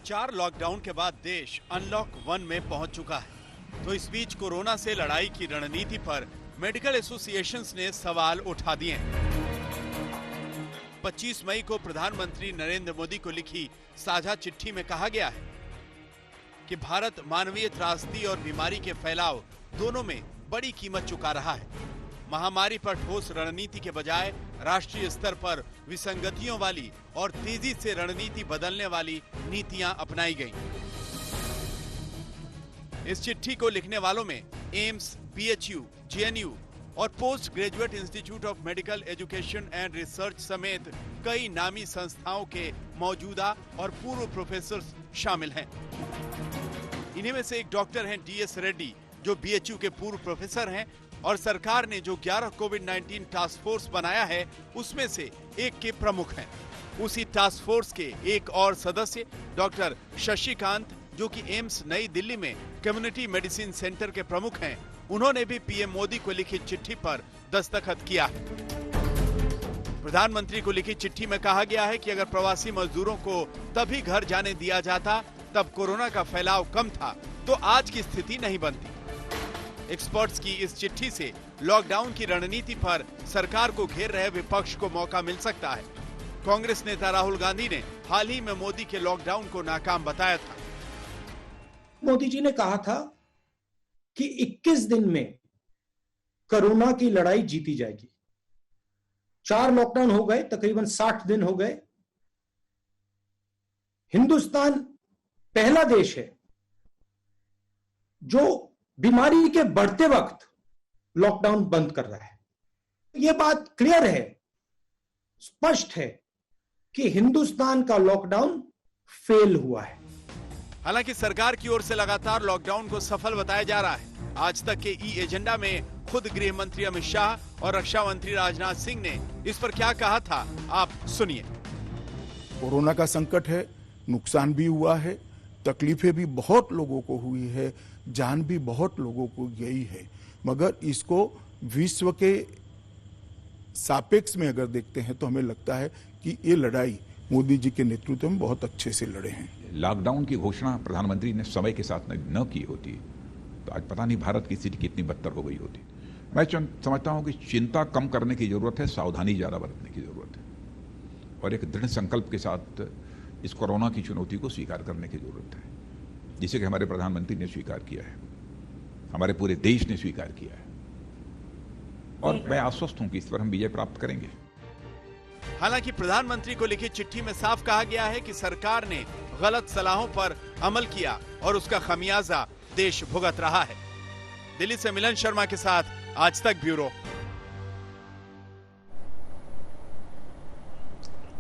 4 lockdown के बाद देश अनलॉक 1 में पहुंच चुका है। तो इस बीच कोरोना से लड़ाई की रणनीति पर मेडिकल एसोसिएशंस ने सवाल उठा दिए हैं। 25 मई को प्रधानमंत्री नरेंद्र मोदी को लिखी साझा चिट्ठी में कहा गया है कि भारत मानवीय त्रासदी और बीमारी के फैलाव दोनों में बड़ी कीमत चुका रहा है। महामारी पर ठोस रणनीति के बजाय राष्ट्रीय स्तर पर विसंगतियों वाली और तेजी से रणनीति बदलने वाली नीतियां अपनाई गईं। इस चिट्ठी को लिखने वालों में एम्स, बीएचयू, जेएनयू और post graduate institute of medical education and research समेत कई नामी संस्थाओं के मौजूदा और पूर्व प्रोफेसर शामिल हैं। इन्हीं में से एक डॉक्टर हैं डीएस रेड्डी, जो बीएचयू के पूर्व प्रोफेसर हैं और सरकार ने जो 11 कोविड-19 टास्क फोर्स बनाया है उसमें से एक के प्रमुख हैं। उसी टास्क फोर्स के एक और सदस्य डॉक्टर शशिकांत, जो कि एम्स नई दिल्ली में कम्युनिटी मेडिसिन सेंटर के प्रमुख हैं, उन्होंने भी पीएम मोदी को लिखी चिट्ठी पर दस्तखत किया है। प्रधानमंत्री को लिखी चिट्ठी में कहा गया है कि अगर प्रवासी मजदूरों को तभी घर जाने दिया जाता तब कोरोना का फैलाव कम था तो आज की स्थिति नहीं बनती। एक्सपर्ट्स की इस चिट्ठी से लॉकडाउन की रणनीति पर सरकार को घेर रहे विपक्ष को मौका मिल सकता है। कांग्रेस नेता राहुल गांधी ने हाल ही में मोदी के लॉकडाउन को नाकाम बताया था। मोदी जी ने कहा था कि 21 दिन में कोरोना की लड़ाई जीती जाएगी। 4 लॉकडाउन हो गए, तकरीबन 60 दिन हो गए। हिंदुस्तान पहला देश है जो बीमारी के बढ़ते वक्त लॉकडाउन बंद कर रहा है। यह बात क्लियर है, स्पष्ट है कि हिंदुस्तान का लॉकडाउन फेल हुआ है। हालांकि सरकार की ओर से लगातार लॉकडाउन को सफल बताया जा रहा है। आज तक के ई एजेंडा में खुद गृह मंत्री अमित शाह और रक्षा मंत्री राजनाथ सिंह ने इस पर क्या कहा था, आप सुनिए। कोरोना का संकट है, नुकसान भी हुआ है, तकलीफें भी बहुत लोगों को हुई है, जान भी बहुत लोगों को गई है, मगर इसको विश्व के सापेक्ष में अगर देखते हैं तो हमें लगता है कि ये लड़ाई मोदी जी के नेतृत्व में बहुत अच्छे से लड़े हैं। लॉकडाउन की घोषणा प्रधानमंत्री ने समय के साथ न की होती तो आज पता नहीं भारत की स्थिति कितनी बदतर हो गई होती। मैं समझता हूं कि चिंता कम करने की जरूरत है, सावधानी ज्यादा बरतने की जरूरत है और एक दृढ़ संकल्प के साथ इस कोरोना की चुनौती को स्वीकार करने की जरूरत है, जिसे कि हमारे प्रधानमंत्री ने स्वीकार किया है, हमारे पूरे देश ने स्वीकार किया है और मैं आश्वस्त हूं कि इस पर हम विजय प्राप्त करेंगे। हालांकि प्रधानमंत्री को लिखी चिट्ठी में साफ कहा गया है कि सरकार ने गलत सलाहों पर अमल किया और उसका खमियाजा देश भुगत रहा है। दिल्ली से मिलन शर्मा के साथ आज तक ब्यूरो।